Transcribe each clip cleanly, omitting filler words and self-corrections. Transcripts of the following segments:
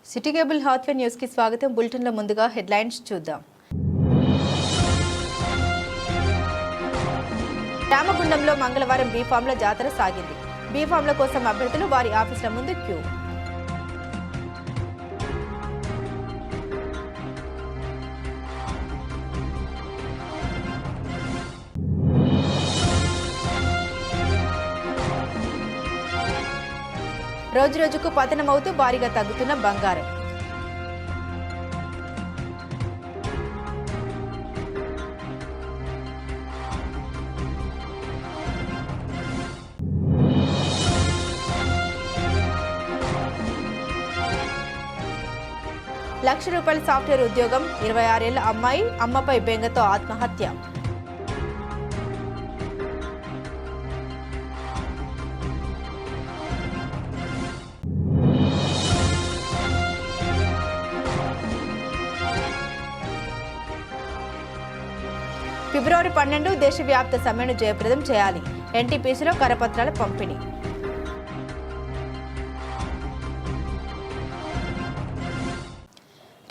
City cable Hathway news కి స్వాగతం. Bulletin లో ముందుగా హెడ్లైన్స్ చూద్దాం. రామగుండంలో మంగళవారం బీఫామ్ల జాతర సాగింది. బీఫామ్ల కోసం అభ్యర్థులు వారి ఆఫీసుల ముందు క్యూ. రోజురోజుకు పతనమవుతూ భారీగా తగ్గుతున్న బంగారం. ₹1,00,000 సాఫ్ట్వేర్ ఉద్యోగం. 26 ఏళ్ల అమ్మాయి అమ్మపై బెంగతో ఆత్మహత్య. ఫిబ్రవరి 12 దేశవ్యాప్త సమ్మెను జయప్రదం చేయాలి. ఎన్టీపీసీలో కరపత్రాల పంపిణీ.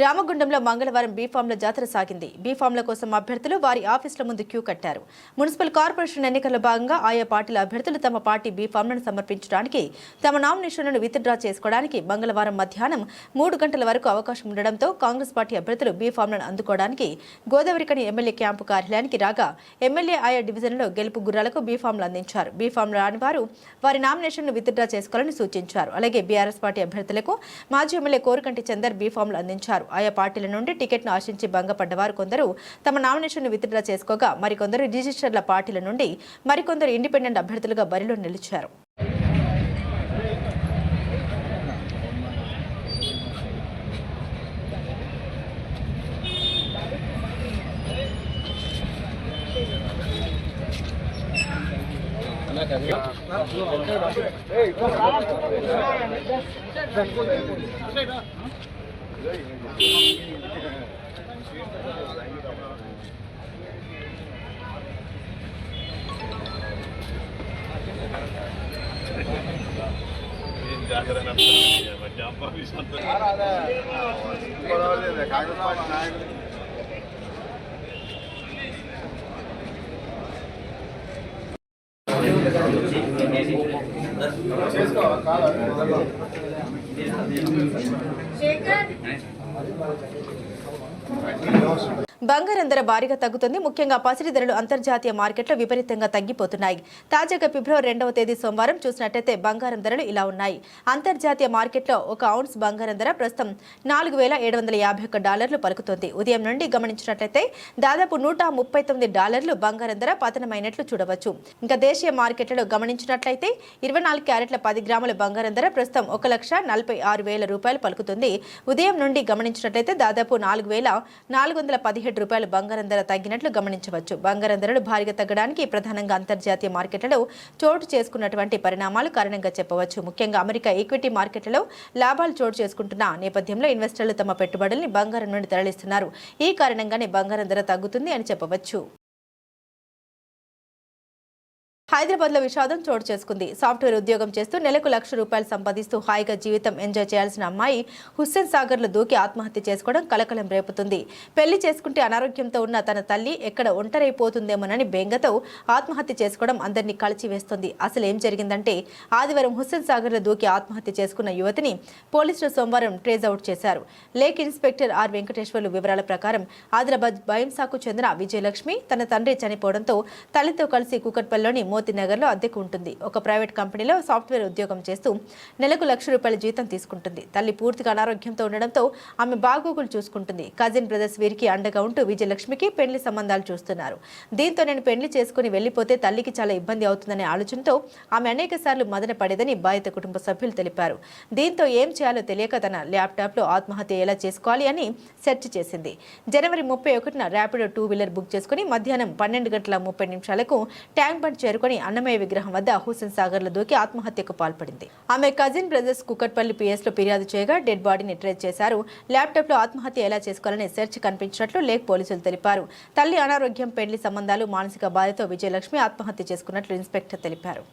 రామగుండంలో మంగళవారం బీఫామ్ల జాతర సాగింది. బీఫామ్ల కోసం అభ్యర్థులు వారి ఆఫీసుల ముందు క్యూ కట్టారు. మున్సిపల్ కార్పొరేషన్ ఎన్నికల్లో భాగంగా ఆయా పార్టీల అభ్యర్థులు తమ పార్టీ బీఫామ్లను సమర్పించడానికి, తమ నామినేషన్లను విత్డ్రా చేసుకోవడానికి మంగళవారం మధ్యాహ్నం 3 గంటల వరకు అవకాశం ఉండడంతో కాంగ్రెస్ పార్టీ అభ్యర్థులు బీఫామ్లను అందుకోవడానికి గోదావరికని ఎమ్మెల్యే క్యాంపు కార్యాలయానికి రాగా ఎమ్మెల్యే ఆయా డివిజన్లో గెలుపు గుర్రాలకు బీఫామ్లు అందించారు. బీఫామ్లు రాని వారు వారి నామినేషన్ను విత్డ్రా చేసుకోవాలని సూచించారు. అలాగే బీఆర్ఎస్ పార్టీ అభ్యర్థులకు మాజీ ఎమ్మెల్యే కోరుకంటి చందర్ బీఫామ్లు అందించారు. ఆయా పార్టీల నుండి టికెట్ను ఆశించి భంగపడ్డవారు కొందరు తమ నామినేషన్ను విత్డ్రా చేసుకోగా మరికొందరు రిజిస్టర్ల పార్టీల నుండి మరికొందరు ఇండిపెండెంట్ అభ్యర్థులుగా బరిలో నిలిచారు. బంగారం ధర భారీగా తగ్గుతుంది. ముఖ్యంగా పసిడి ధరలు అంతర్జాతీయ మార్కెట్లో విపరీతంగా తగ్గిపోతున్నాయి. తాజాగా ఫిబ్రవరి 2వ తేదీ సోమవారం చూసినట్లయితే బంగారం ధరలు ఇలా ఉన్నాయి. అంతర్జాతీయ మార్కెట్లో ఒక ఔన్స్ బంగారం ధర ప్రస్తుతం $4,751 పలుకుతోంది. ఉదయం నుండి గమనించినట్లయితే దాదాపు $139 బంగారం ధర పతనమైనట్లు చూడవచ్చు. ఇంకా దేశీయ మార్కెట్లలో గమనించినట్లయితే 24 క్యారెట్ల 10 గ్రాముల బంగారం ధర ప్రస్తుతం $1,46,000 పలుకుతుంది. ఉదయం నుండి గమనించినట్లయితే దాదాపు $4,417 బంగారం ధర తగ్గినట్లు గమనించవచ్చు. బంగారం ధరలు భారీగా తగ్గడానికి ప్రధానంగా అంతర్జాతీయ మార్కెట్లలో చోటు చేసుకున్నటువంటి పరిణామాలు కారణంగా చెప్పవచ్చు. ముఖ్యంగా అమెరికా ఈక్విటీ మార్కెట్లలో లాభాలు చోటు చేసుకుంటున్న నేపథ్యంలో ఇన్వెస్టర్లు తమ పెట్టుబడుల్ని బంగారం నుండి తరలిస్తున్నారు. ఈ కారణంగానే బంగారం ధర తగ్గుతుంది అని చెప్పవచ్చు. హైదరాబాద్లో విషాదం చోటు చేసుకుంది. సాఫ్ట్వేర్ ఉద్యోగం చేస్తూ నెలకు ₹1,00,000 సంపాదిస్తూ హాయిగా జీవితం ఎంజాయ్ చేయాల్సిన అమ్మాయి హుస్సేన్ సాగర్లో దూకి ఆత్మహత్య చేసుకోవడం కలకలం రేపుతుంది. పెళ్లి చేసుకుంటే అనారోగ్యంతో ఉన్న తన తల్లి ఎక్కడ ఒంటరైపోతుందేమోనని బెంగతో ఆత్మహత్య చేసుకోవడం అందరినీ కలిచివేస్తుంది. అసలు ఏం జరిగిందంటే ఆదివారం హుస్సేన్ సాగర్లో దూకి ఆత్మహత్య చేసుకున్న యువతిని పోలీసులు సోమవారం ట్రేజ్ అవుట్ చేశారు. లేక్ ఇన్స్పెక్టర్ ఆర్ వెంకటేశ్వర్లు వివరాల ప్రకారం ఆదిలాబాద్ బైంసాకు చెందిన విజయలక్ష్మి తన తండ్రి చనిపోవడంతో తల్లితో కలిసి కూకట్పల్లిలోని మోతీనగర్లో అద్దెకు ఉంటుంది. ఒక ప్రైవేట్ కంపెనీలో సాఫ్ట్వేర్ ఉద్యోగం చేస్తూ నెలకు ₹1,00,000 జీతం తీసుకుంటుంది. తల్లి పూర్తిగా అనారోగ్యంతో ఉండడంతో ఆమె బాగోగులు చూసుకుంటుంది. కజిన్ బ్రదర్స్ వీరికి అండగా ఉంటూ విజయలక్ష్మికి పెళ్లి సంబంధాలు చూస్తున్నారు. దీంతో నేను పెళ్లి చేసుకుని వెళ్లిపోతే తల్లికి చాలా ఇబ్బంది అవుతుందనే ఆలోచనతో ఆమె అనేక సార్లు మదన పడేదని బాధిత కుటుంబ సభ్యులు తెలిపారు. దీంతో ఏం చేయాలో తెలియక తన ల్యాప్టాప్లో ఆత్మహత్య ఎలా చేసుకోవాలి అని సెర్చ్ చేసింది. జనవరి 31న ర్యాపిడో 2 వీలర్ బుక్ చేసుకుని మధ్యాహ్నం 12:30 ట్యాంక్ బండ్ చేరుకుని అన్నమయ్య విగ్రహం వద్ద హుస్సేన్ సాగర్లో దూకి ఆత్మహత్యకు పాల్పడింది. ఆమె కజిన్ బ్రదర్స్ కుకట్పల్లి పిఎస్లో ఫిర్యాదు చేయగా డెడ్ బాడీని ట్రేస్ చేశారు. ల్యాప్టాప్లో ఆత్మహత్య ఎలా చేసుకోవాలనే సెర్చ్ కనిపించినట్లు లేక్ పోలీసులు తెలిపారు. తల్లి అనారోగ్యం, పెళ్లి సంబంధాలు, మానసిక బాధతో విజయలక్ష్మి ఆత్మహత్య చేసుకున్నట్లు ఇన్స్పెక్టర్ తెలిపారు.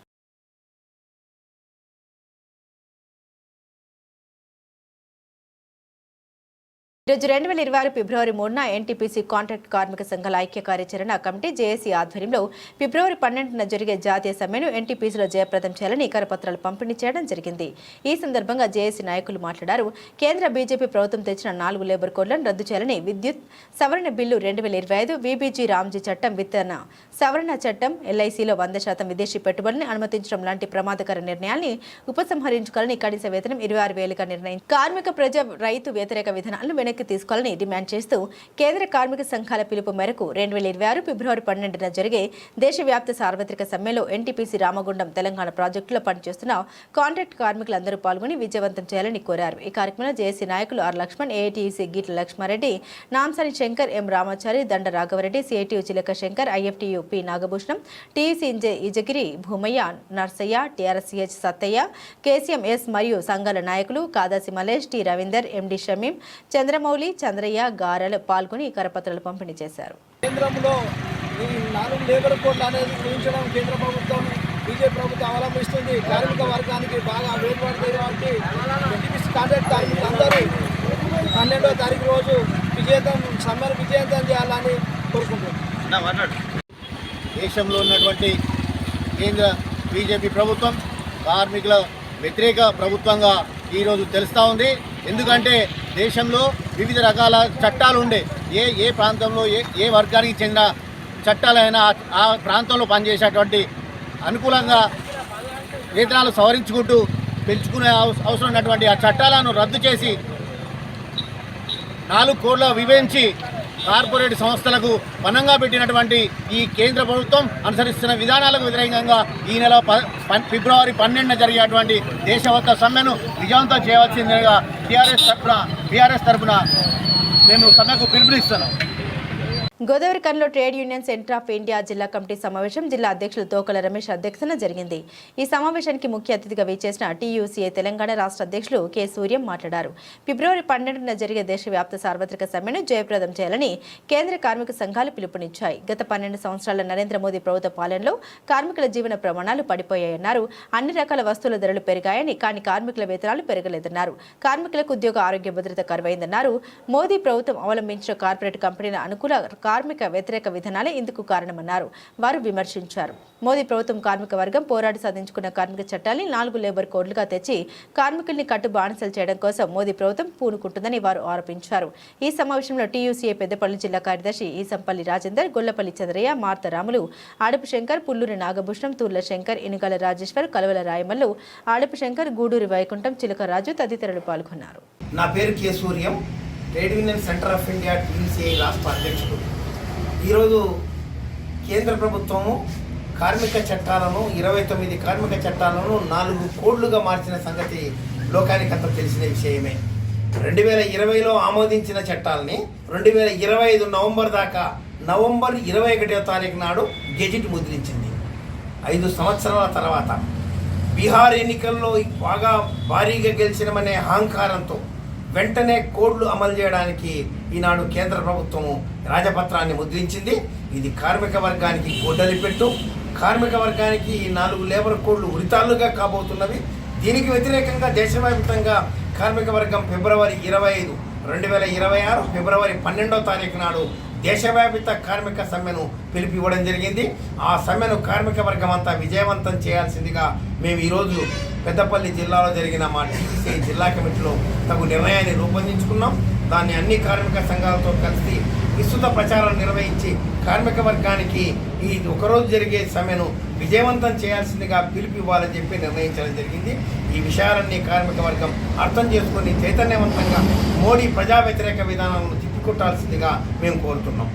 ఈరోజు 2026 ఫిబ్రవరి 3న ఎన్టీపీసీ కాంట్రాక్ట్ కార్మిక సంఘాల ఐక్య కార్యాచరణ కమిటీ జేఏసీ ఆధ్వర్యంలో ఫిబ్రవరి 12న జరిగే జాతీయ సమ్మెను ఎన్టీపీసీలో జయప్రదం చేయాలని కరపత్రాలు పంపిణీ చేయడం జరిగింది. ఈ సందర్భంగా జేఏసీ నాయకులు మాట్లాడారు. కేంద్ర బీజేపీ ప్రభుత్వం తెచ్చిన 4 లేబర్ కోడ్లను రద్దు చేయాలని, విద్యుత్ సవరణ బిల్లు 2025, వీబీజీ రామ్జీ చట్టం, విత్తన సవరణ చట్టం, ఎల్ఐసీలో 100% విదేశీ పెట్టుబడులను అనుమతించడం లాంటి ప్రమాదకర నిర్ణయాల్ని ఉపసంహరించుకోవాలని, కనీస వేతనం 26,000గా నిర్ణయించి కార్మిక ప్రజా రైతు వ్యతిరేక విధానాలను తీసుకోవాలని డిమాండ్ చేస్తూ కేంద్ర కార్మిక సంఘాల పిలుపు మేరకు 2026 ఫిబ్రవరి 12న జరిగే దేశవ్యాప్త సార్వత్రిక సమ్మెలో ఎన్టీపీసీ రామగుండం తెలంగాణ ప్రాజెక్టులో పనిచేస్తున్న కాంట్రాక్ట్ కార్మికులందరూ పాల్గొని విజయవంతం చేయాలని కోరారు. ఈ కార్యక్రమంలో జేఏసీ నాయకులు ఆర్ లక్ష్మణ్, ఏఐటీయూసీ గీట్ల లక్ష్మారెడ్డి, నాంసాని శంకర్, ఎం రామాచారి, దండ రాఘవరెడ్డి, సిఐటియు చిలక శంకర్, ఐఎఫ్టియు పి నాగభూషణం, టీయూసీ ఇజగిరి భూమయ్య, నర్సయ్య, టీఆర్ఎస్సీహెచ్ సత్తయ్య, కేసీఎంఎస్ మరియు సంఘాల నాయకులు కాదాసి మలేష్, టి రవీందర్, ఎండి షమీం, చంద్రమౌళి, చంద్రయ్య, గారలు పాల్గొని కరపత్రాలు పంపిణీ చేశారు. కేంద్రంలో ఈ 4 లేబర్ కోడ్లు అనేది గురించడం కేంద్ర ప్రభుత్వం బీజేపీ ప్రభుత్వం అవలంబిస్తుంది. కార్మిక వర్గానికి బాగా వేరుపడుతుంది కాబట్టి ఎన్టీపీసీ కాంట్రాక్ట్ కార్మికులందరూ 12వ తారీఖు రోజు సమ్మెను విజయవంతం చేయాలని కోరుకుంటున్నాం. దేశంలో ఉన్నటువంటి కేంద్ర బీజేపీ ప్రభుత్వం కార్మికుల వ్యతిరేక ప్రభుత్వంగా ఈరోజు తెలుస్తూ ఉంది. ఎందుకంటే దేశంలో వివిధ రకాల చట్టాలు ఉండే ఏ ప్రాంతంలో ఏ వర్గానికి చెందిన చట్టాలైనా ఆ ప్రాంతంలో పనిచేసేటువంటి అనుకూలంగా వేతనాలు సవరించుకుంటూ పెంచుకునే అవసరం ఉన్నటువంటి ఆ చట్టాలను రద్దు చేసి 4 కోడ్ల విభజించి కార్పొరేట్ సంస్థలకు పనంగా పెట్టినటువంటి ఈ కేంద్ర ప్రభుత్వం అనుసరిస్తున్న విధానాలకు వ్యతిరేకంగా ఈ నెల ఫిబ్రవరి 12న జరిగేటువంటి దేశవ్యాప్త సమ్మెను విజయవంతం చేయవలసిందిగా టీఆర్ఎస్ తరఫున మేము సమ్మెకు పిలుపునిస్తున్నాం. గోదావరి కన్లో trade union centre of India జిల్లా కమిటీ సమావేశం జిల్లా అధ్యక్షులు తోకల రమేష్ అధ్యక్షతన జరిగింది. ఈ సమావేశానికి ముఖ్య అతిథిగా విచ్చేసిన టీయూసీఏ తెలంగాణ రాష్ట్ర అధ్యక్షులు కె సూర్యం మాట్లాడారు. ఫిబ్రవరి 12న జరిగే దేశవ్యాప్త సార్వత్రిక సమ్మెను జయప్రదం చేయాలని కేంద్ర కార్మిక సంఘాలు పిలుపునిచ్చాయి. గత 12 సంవత్సరాల నరేంద్ర మోదీ ప్రభుత్వ పాలనలో కార్మికుల జీవన ప్రమాణాలు పడిపోయాయన్నారు. అన్ని రకాల వస్తువుల ధరలు పెరిగాయని, కానీ కార్మికుల వేతనాలు పెరగలేదన్నారు. కార్మికులకు ఉద్యోగ ఆరోగ్య భద్రత కరువైందన్నారు. మోదీ ప్రభుత్వం అవలంబించిన కార్పొరేట్ కంపెనీల అనుకూల కార్మిక వ్యతిరేక విధానాలే ఇందుకు కారణమన్నారు. వారు విమర్శించారు. మోదీ ప్రభుత్వం కార్మిక వర్గం పోరాడి సాధించుకున్న కార్మిక చట్టాన్ని 4 లేబర్ కోడ్లుగా తెచ్చి కార్మికుల్ని కట్టు బానిసలు చేయడం కోసం మోదీ ప్రభుత్వం పూనుకుంటుందని వారు ఆరోపించారు. ఈ సమావేశంలో టీయూసీఏ పెద్దపల్లి జిల్లా కార్యదర్శి ఈసంపల్లి రాజేందర్, గొల్లపల్లి చంద్రయ్య, మార్తరాములు, ఆడపు శంకర్, పుల్లూరి నాగభూషణం, తూర్ల శంకర్, ఇనుగల రాజేశ్వర్, కలవల రాయమల్లు, ఆడపు శంకర్, గూడూరి వైకుంఠం, చిలక రాజు తదితరులు పాల్గొన్నారు. నా పేరు K Suryam, trade union centre of India TUCI రాష్ట్ర అధ్యక్షుడు. ఈరోజు కేంద్ర ప్రభుత్వము కార్మిక చట్టాలను 29 కార్మిక చట్టాలను 4 కోడ్లుగా మార్చిన సంగతి లోకానికంతా తెలిసిన విషయమే. 2020లో ఆమోదించిన చట్టాలని 2025 నవంబర్ దాకా నవంబర్ 21వ తారీఖు నాడు గెజిట్ ముద్రించింది. 5 సంవత్సరాల తర్వాత బీహార్ ఎన్నికల్లో బాగా భారీగా గెలిచినమనే అహంకారంతో వెంటనే కోడ్లు అమలు చేయడానికి ఈనాడు కేంద్ర ప్రభుత్వము రాజపత్రాన్ని ముద్రించింది. ఇది కార్మిక వర్గానికి గొడ్డలిపెట్టు. కార్మిక వర్గానికి ఈ 4 లేబర్ కోడ్లు ఉరితాళ్లుగా కాబోతున్నవి. దీనికి వ్యతిరేకంగా దేశవ్యాప్తంగా కార్మిక వర్గం ఫిబ్రవరి 25, 2026 ఫిబ్రవరి 12వ తారీఖు నాడు దేశవ్యాప్త కార్మిక సమ్మెను పిలుపివ్వడం జరిగింది. ఆ సమ్మెను కార్మిక వర్గం అంతా విజయవంతం చేయాల్సిందిగా మేము ఈరోజు పెద్దపల్లి జిల్లాలో జరిగిన మా టీసీసీ జిల్లా కమిటీలో తగు నిర్ణయాన్ని రూపొందించుకున్నాం. దాన్ని అన్ని కార్మిక సంఘాలతో కలిసి విస్తృత ప్రచారం నిర్వహించి కార్మిక వర్గానికి ఈ ఒకరోజు జరిగే సమ్మెను విజయవంతం చేయాల్సిందిగా పిలుపివ్వాలని చెప్పి నిర్ణయించడం జరిగింది. ఈ విషయాలన్నీ కార్మిక వర్గం అర్థం చేసుకొని చైతన్యవంతంగా మోడీ ప్రజా వ్యతిరేక విధానాలను తిప్పికొట్టాల్సిందిగా మేము కోరుతున్నాం.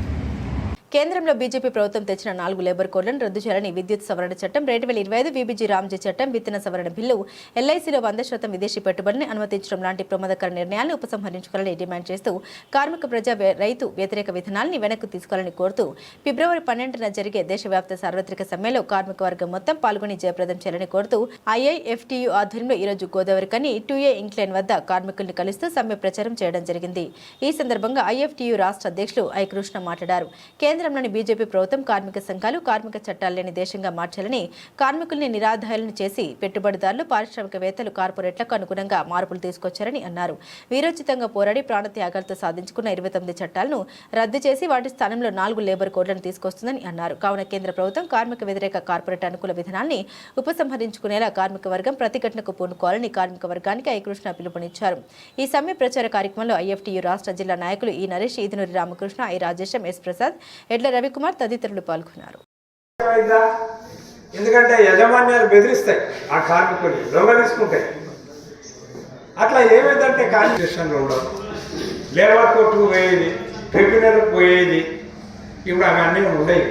కేంద్రంలో బీజేపీ ప్రభుత్వం తెచ్చిన 4 లేబర్ కోడ్లను రద్దు చేయాలని, విద్యుత్ సవరణ చట్టం, 2025, వీబీజీ రామ్జీ చట్టం, విత్తన సవరణ బిల్లు, ఎల్ఐసీలో 100% విదేశీ పెట్టుబడిని అనుమతించడం లాంటి ప్రమాదకర నిర్ణయాలను ఉపసంహరించుకోవాలని డిమాండ్ చేస్తూ కార్మిక ప్రజా రైతు వ్యతిరేక విధానాన్ని వెనక్కు తీసుకోవాలని కోరుతూ ఫిబ్రవరి 12న జరిగే దేశవ్యాప్త సార్వత్రిక సమ్మెలో కార్మిక వర్గం మొత్తం పాల్గొని జయప్రదం చేయాలని కోరుతూ ఐఐఎఫ్టియు ఆధ్వర్యంలో ఈరోజు గోదావరి కని 2A ఇంక్లైన్ వద్ద కార్మికుల్ని కలుస్తూ సమ్మె ప్రచారం చేయడం జరిగింది. ఈ సందర్భంగా ఐఎఫ్టియు రాష్ట్ర అధ్యక్షులు ఐ కృష్ణ మాట్లాడారు. కేంద్రంలోని బీజేపీ ప్రభుత్వం కార్మిక సంఘాలు కార్మిక చట్టాలు లేని దేశంగా మార్చాలని, కార్మికుల్ని నిరాధారులను చేసి పెట్టుబడిదారులు, పారిశ్రామికవేత్తలు, కార్పొరేట్లకు అనుగుణంగా మార్పులు తీసుకొచ్చారని అన్నారు. వీరోచితంగా పోరాడి ప్రాణత్యాగాలతో సాధించుకున్న 29 చట్టాలను రద్దు చేసి వాటి స్థానంలో 4 లేబర్ కోడ్లను తీసుకొస్తుందని అన్నారు. కావున కేంద్ర ప్రభుత్వం కార్మిక వ్యతిరేక కార్పొరేట్ అనుకూల విధానాన్ని ఉపసంహరించుకునేలా కార్మిక వర్గం ప్రతిఘటనకు పూనుకోవాలని కార్మిక వర్గానికి ఐకృష్ణ పిలుపునిచ్చారు. ఈ సమ్మె ప్రచార కార్యక్రమంలో ఐఎఫ్టీయూ రాష్ట్ర జిల్లా నాయకులు ఈ నరేష్, ఈదునూరి రామకృష్ణ, ఐ రాజేశం, ఎస్ ప్రసాద్, ఎడ్ల రవికుమార్ తదితరులు పాల్గొన్నారు. ఎందుకంటే యజమాన్యాలు బెదిరిస్తాయి, ఆ కార్మికులు దొంగలిసుకుంటాయి. అట్లా ఏమైందంటే కాన్స్టిట్యూషన్లో ఉండదు, లేబర్ కోర్టుకు పోయేది, ట్రిబ్యునల్కి పోయేది, ఇప్పుడు అవన్నీ ఉండవు.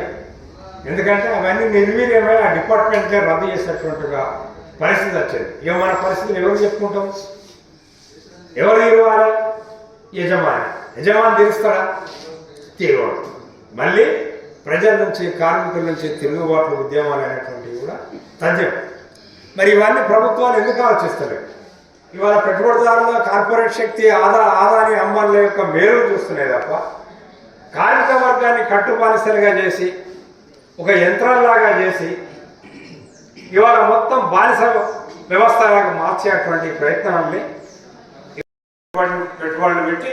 ఎందుకంటే అవన్నీ నిర్వీర్యమై ఆ డిపార్ట్మెంట్గా రద్దు చేసేటువంటిగా పరిస్థితి వచ్చేది. ఇక మన పరిస్థితులు ఎవరు చెప్పుకుంటాం? ఎవరు తీరువాలి? యజమాని తీరుస్తాడా? తీరువాడు. మళ్ళీ ప్రజల నుంచి, కార్మికుల నుంచి తిరుగుబాట్లు, ఉద్యమాలు అనేటువంటివి కూడా తథ్యం. మరి ఇవన్నీ ప్రభుత్వాలు ఎందుకు ఆలోచిస్తలేవు? ఇవాళ పెట్టుబడిదారుల కార్పొరేట్ శక్తి ఆదాని అమ్మాల యొక్క మేలు చూస్తున్నాయి తప్ప కార్మిక వర్గాన్ని కట్టుబానిసలుగా చేసి, ఒక యంత్రాల్లాగా చేసి, ఇవాళ మొత్తం బానిస వ్యవస్థలాగా మార్చేటువంటి ప్రయత్నాన్ని పెట్టుబడులు పెట్టి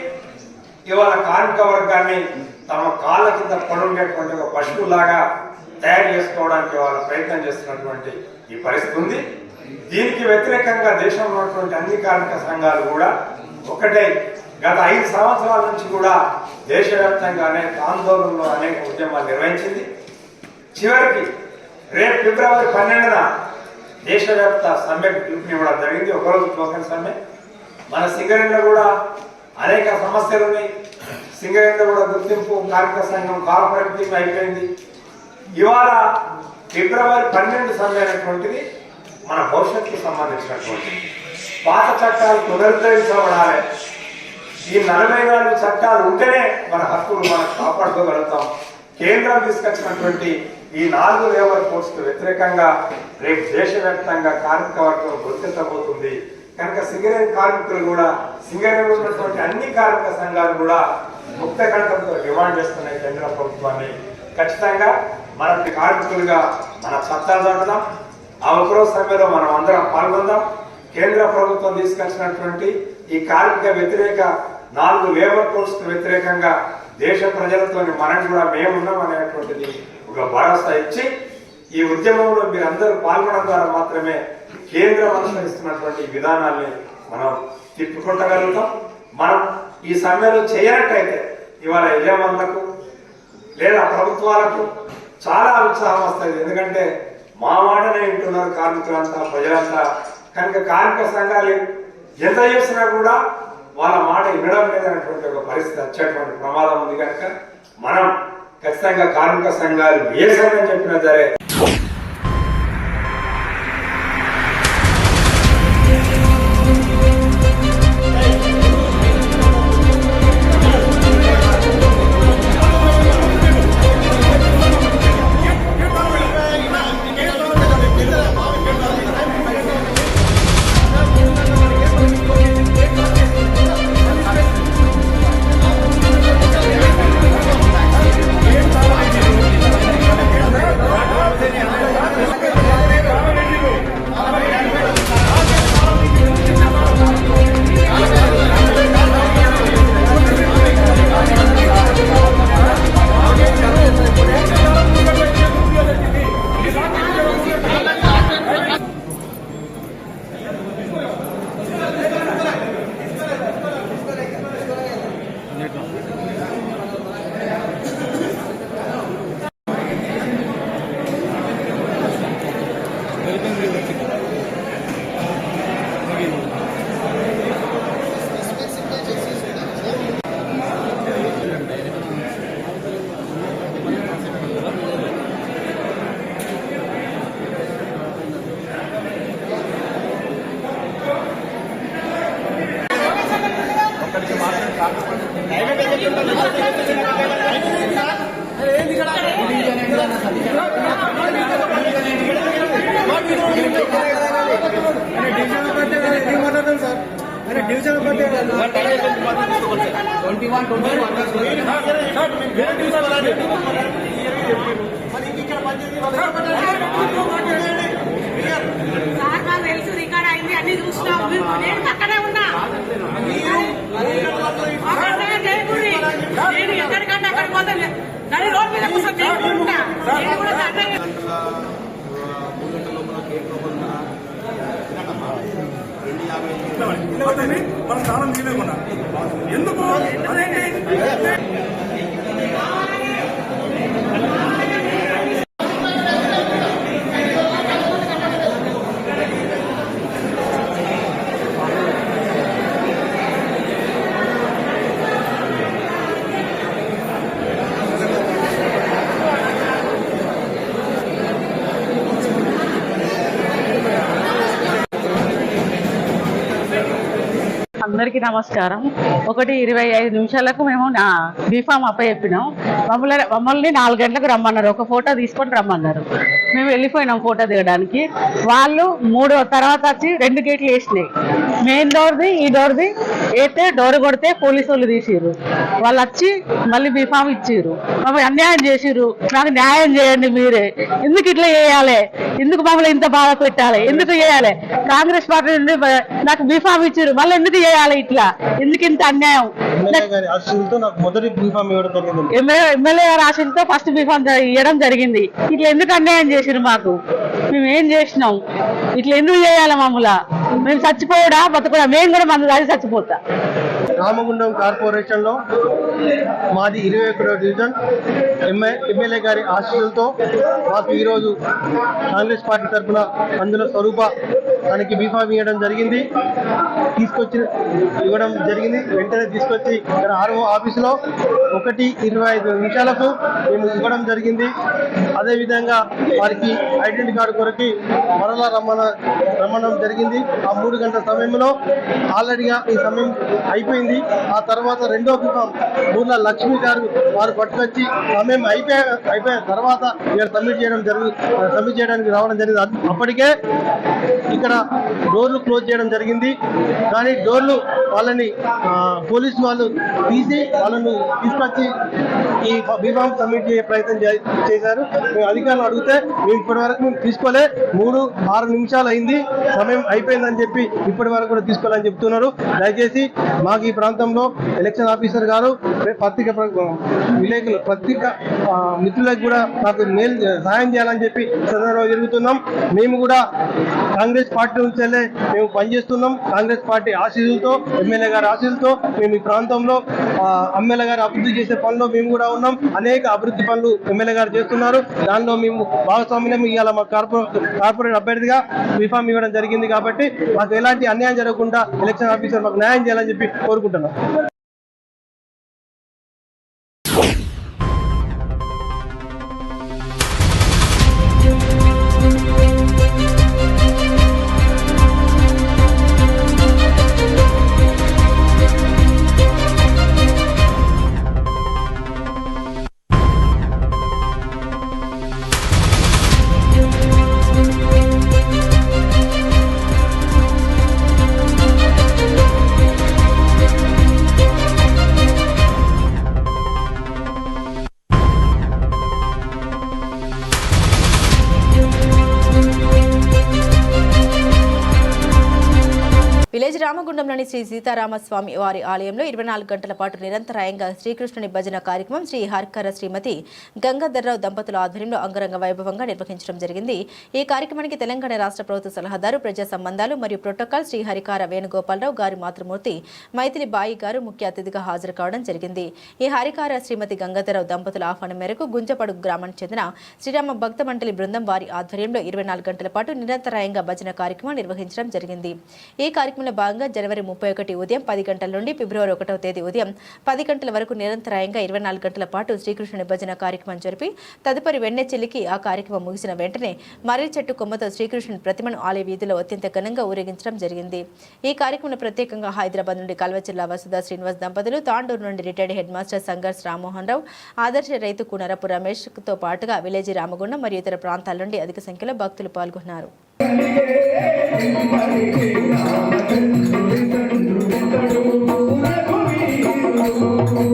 ఇవాళ కార్మిక వర్గాన్ని తమ కాళ్ళ కింద పడుండేటువంటి ఒక పశువులాగా తయారు చేసుకోవడానికి వాళ్ళ ప్రయత్నం చేస్తున్నటువంటి ఈ పరిస్థితి ఉంది. దీనికి వ్యతిరేకంగా దేశంలో ఉన్నటువంటి అన్ని కార్మిక సంఘాలు కూడా ఒకటే గత 5 సంవత్సరాల నుంచి కూడా దేశవ్యాప్తంగా అనేక ఆందోళనలు, అనేక ఉద్యమాలు నిర్వహించింది. చివరికి రేపు ఫిబ్రవరి 12న దేశవ్యాప్త సమ్మెకు పిలుపునివ్వడం జరిగింది. ఒకరోజు టోకెన్ సమ్మె. మన సింగరేణిలో కూడా అనేక సమస్యలు ఉన్నాయి. సింగరేణిలో కూడా గుర్తింపు కార్మిక సంఘం కార్పొరేటివ్ అయిపోయింది. ఇవాళ ఫిబ్రవరి 12 సమ్మె అనేటువంటిది మన భవిష్యత్తుకు సంబంధించినటువంటి పాత చట్టాలు పునరుద్ధరించబడాలి. ఈ 44 చట్టాలు ఉంటేనే మన హక్కులు మనం కాపాడుకోగలుగుతాం. కేంద్రం తీసుకొచ్చినటువంటి ఈ 4 లేబర్ కోడ్స్కు వ్యతిరేకంగా రేపు దేశవ్యాప్తంగా కార్మిక వర్గం గుర్తించబోతుంది. కనుక సింగరేణి కార్మికులు కూడా, సింగరేణిలో ఉన్నటువంటి అన్ని కార్మిక సంఘాలు కూడా ముక్త కంఠంతో డిమాండ్ చేస్తున్నాయి కేంద్ర ప్రభుత్వాన్ని. ఖచ్చితంగా మన కార్మికులుగా మన చట్టాలు చదువుదాం. ఆ ఒకరోజు సమ్మెలో మనం అందరం పాల్గొందాం. కేంద్ర ప్రభుత్వం తీసుకొచ్చినటువంటి ఈ కార్మిక వ్యతిరేక 4 లేబర్ కోడ్స్ కు వ్యతిరేకంగా దేశ ప్రజలతో మనం కూడా మేమున్నాం అనేటువంటిది ఒక భరోసా ఇచ్చి ఈ ఉద్యమంలో మీరందరూ పాల్గొనడం ద్వారా మాత్రమే కేంద్రం అనుసరిస్తున్నటువంటి విధానాల్ని మనం తిప్పుకొట్టగలుగుతాం. మనం ఈ సమ్మెలో చేయనట్టయితే ఇవాళ యజమానులకు లేదా ప్రభుత్వాలకు చాలా ఉత్సాహం వస్తుంది. ఎందుకంటే మా మాటనే వింటున్నారు కార్మికులంతా, ప్రజలంతా. కనుక కార్మిక సంఘాలు ఎంత చేసినా కూడా వాళ్ళ మాట వినడం లేదనేటువంటి ఒక పరిస్థితి వచ్చేటువంటి ప్రమాదం ఉంది. కనుక మనం ఖచ్చితంగా కార్మిక సంఘాలు ఏ సంఘం చెప్పినా సరే డివిజన్ తెలుసు రికార్డ్ అయింది అన్ని చూసినాం నేను అక్కడే ఉన్నా నేను ఎక్కడికంటే అక్కడికి పోతాను కానీ రోడ్ మీద కూర్చొని చేసుకుంటా నేను కూడా మన స్థానం తీయలేకుండా ఎందుకు అదేంటి అందరికీ నమస్కారం. 1:25 నిమిషాలకు మేము బీఫామ్ అప్పచెప్పినాం. మమ్మల్ని 4 గంటలకు రమ్మన్నారు. ఒక ఫోటో తీసుకొని రమ్మన్నారు. మేము వెళ్ళిపోయినాం ఫోటో దిగడానికి. వాళ్ళు 3 తర్వాత వచ్చి 2 గేట్లు వేసినాయి. మెయిన్ డోర్ది ఈ డోర్ది వేస్తే డోర్ కొడితే పోలీసు వాళ్ళు తీసిర్రు. వాళ్ళు వచ్చి మళ్ళీ బీఫామ్ ఇచ్చిర్రు. మమ్మల్ని అన్యాయం చేసిర్రు. నాకు న్యాయం చేయండి మీరే. ఎందుకు ఇట్లా చేయాలి? ఎందుకు మమ్మల్ని ఇంత బాధ పెట్టాలి? ఎందుకు చేయాలి? కాంగ్రెస్ పార్టీ నుండి నాకు బీఫామ్ ఇచ్చిర్రు, మళ్ళీ ఎందుకు చేయాలి ఇట్లా? ఎందుకు ఇంత అన్యాయం? ఎమ్మెల్యే గారి ఆశలతో ఫస్ట్ బీఫామ్ ఇవ్వడం జరిగింది. ఇట్లా ఎందుకు అన్యాయం చేసిరు మాకు? మేము ఏం చేసినాం? ఇట్లా ఎందుకు చేయాలి మమ్మల్ని? మేము చచ్చిపోయాడా బతుకుడా? మేము కూడా మందు దాడి చచ్చిపోతా. రామగుండం కార్పొరేషన్ లో మాది 21వ డివిజన్ ఎమ్మెల్యే గారి ఆశీస్సులతో మాకు ఈరోజు కాంగ్రెస్ పార్టీ తరఫున అందులో స్వరూప దానికి బీఫామ్ ఇవ్వడం జరిగింది. వెంటనే తీసుకొచ్చి ఇక్కడ ఆర్ఓ ఆఫీసులో 1:25 నిమిషాలకు మేము ఇవ్వడం జరిగింది. అదేవిధంగా వారికి ఐడెంటిటీ కార్డు కొరకు మరలా రమ్మడం జరిగింది. ఆ 3 గంటల సమయంలో ఆల్రెడీగా ఈ సమయం అయిపోయింది. ఆ తర్వాత రెండో బీఫామ్ ఊర్ల లక్ష్మి గారు వారు పట్టుకొచ్చి సమయం అయిపోయిన తర్వాత ఇక్కడ సబ్మిట్ చేయడానికి రావడం జరిగింది. అప్పటికే ఇక్కడ డోర్లు క్లోజ్ చేయడం జరిగింది. కానీ డోర్లు వాళ్ళని పోలీసు వాళ్ళు తీసి వాళ్ళను తీసుకొచ్చి ఈ బీఫామ్ సబ్మిట్ చేసే ప్రయత్నం చేశారు. మేము అధికారులు అడిగితే మేము ఇప్పటి వరకు మేము తీసుకోలే, 3-6 నిమిషాలు అయింది, సమయం అయిపోయిందని చెప్పి ఇప్పటి వరకు కూడా తీసుకోవాలని చెప్తున్నారు. దయచేసి మాకు ఈ ప్రాంతంలో ఎలక్షన్ ఆఫీసర్ గారు పత్రిక మిత్రులకు కూడా నాకు సహాయం చేయాలని చెప్పి సందర్భంగా జరుగుతున్నాం. మేము కూడా కాంగ్రెస్ పార్టీ నుంచి మేము పనిచేస్తున్నాం. కాంగ్రెస్ పార్టీ ఆశీస్సులతో, ఎమ్మెల్యే గారి ఆశీస్సులతో మేము ఈ ప్రాంతంలో ఎమ్మెల్యే గారు అభివృద్ధి చేసే పనిలో మేము కూడా ఉన్నాం. అనేక అభివృద్ధి పనులు ఎమ్మెల్యే గారు చేస్తున్నారు. దానిలో మేము భాగస్వామ్యం ఇవాళ మా కార్పొరేట్ అభ్యర్థిగా బీఫామ్ ఇవ్వడం జరిగింది. కాబట్టి మాకు ఎలాంటి అన్యాయం జరగకుండా ఎలక్షన్ ఆఫీసర్ మాకు న్యాయం చేయాలని చెప్పి కోరుకుంటున్నాం. విలేజ్ రామగుండంలోని శ్రీ సీతారామస్వామి వారి ఆలయంలో 24 గంటల పాటు నిరంతరాయంగా శ్రీకృష్ణుని భజన కార్యక్రమం శ్రీ హర్కర శ్రీమతి గంగాధర్రావు దంపతుల ఆధ్వర్యంలో అంగరంగ వైభవంగా నిర్వహించడం జరిగింది. ఈ కార్యక్రమానికి తెలంగాణ రాష్ట్ర ప్రభుత్వ సలహాదారు ప్రజా సంబంధాలు మరియు ప్రోటోకాల్ శ్రీ హరికార వేణుగోపాలరావు గారి మాతృమూర్తి మైథిలి బాయి గారు ముఖ్య అతిథిగా హాజరు కావడం జరిగింది. ఈ హరికార శ్రీమతి గంగాధర్రావు దంపతుల ఆహ్వానం మేరకు గుంజపడుగు గ్రామానికి చెందిన శ్రీరామ భక్త మండలి బృందం వారి ఆధ్వర్యంలో 24 గంటల పాటు నిరంతరాయంగా భజన కార్యక్రమం నిర్వహించడం జరిగింది. ఈ కార్యక్రమంలో భాగంగా జనవరి 31 ఉదయం 10 గంటల నుండి ఫిబ్రవరి 1వ తేదీ ఉదయం 10 గంటల వరకు నిరంతరాయంగా 24 గంటల పాటు శ్రీకృష్ణుని భజన కార్యక్రమం జరిపి తదుపరి వెన్నెచెల్లికి ఆ కార్యక్రమం ముగిసిన వెంటనే మర్రి చెట్టు కొమ్మతో శ్రీకృష్ణుని ప్రతిమను ఆలయ వీధిలో అత్యంత ఘనంగా ఊరేగించడం జరిగింది. ఈ కార్యక్రమంలో ప్రత్యేకంగా హైదరాబాద్ నుండి కల్వచిల్ల వసుధ శ్రీనివాస్ దంపతులు, తాండూరు నుండి retired head master Sangharsh Rammohan Rao, ఆదర్శ రైతు కూనరపు రమేష్ తో పాటుగా విలేజీ రామగుండం మరియు ఇతర ప్రాంతాల నుండి అధిక సంఖ్యలో భక్తులు పాల్గొన్నారు. Thank you.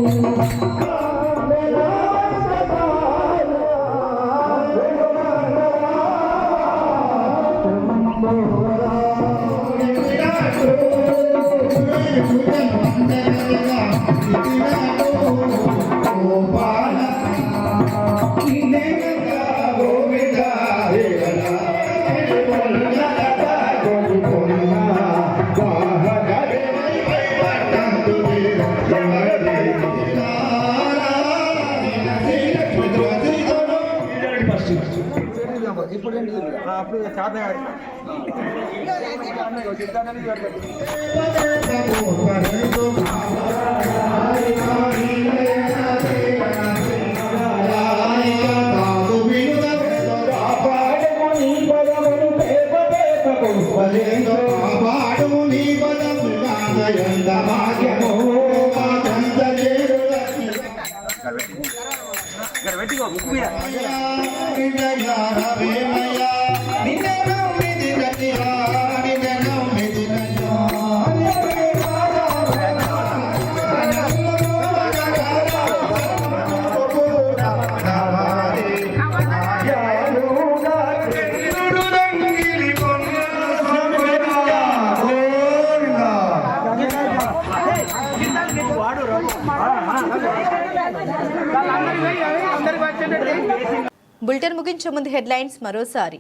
బులెటిన్ ముగించే ముందు హెడ్లైన్స్ మరోసారి.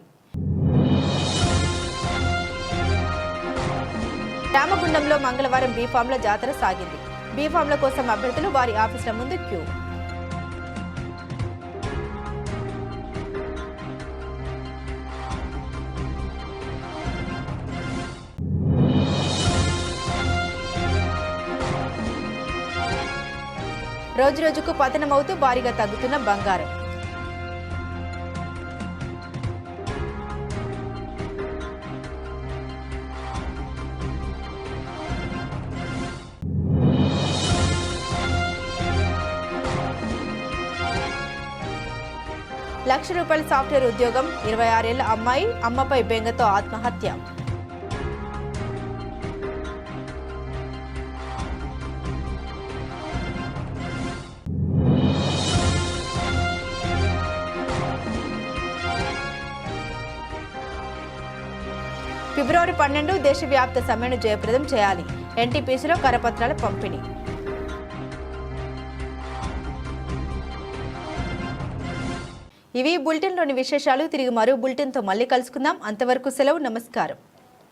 రామగుండంలో మంగళవారం బీఫామ్ల జాతర సాగింది. బీఫామ్ల కోసం అభ్యర్థులు వారి ఆఫీసుల ముందు క్యూ. రోజురోజుకు పతనమవుతూ భారీగా తగ్గుతున్న బంగారం. ₹1,00,000 సాఫ్ట్వేర్ ఉద్యోగం, 26 ఏళ్ల అమ్మాయి అమ్మపై బెంగతో ఆత్మహత్య. ఫిబ్రవరి 12 దేశవ్యాప్త సమ్మెను జయప్రదం చేయాలి. ఎన్టీపీసీలో కరపత్రాల పంపిణీ. ఇవి బులెటిన్లోని విశేషాలు. తిరిగి మరో బులెటిన్తో మళ్ళీ కలుసుకుందాం. అంతవరకు సెలవు. నమస్కారం.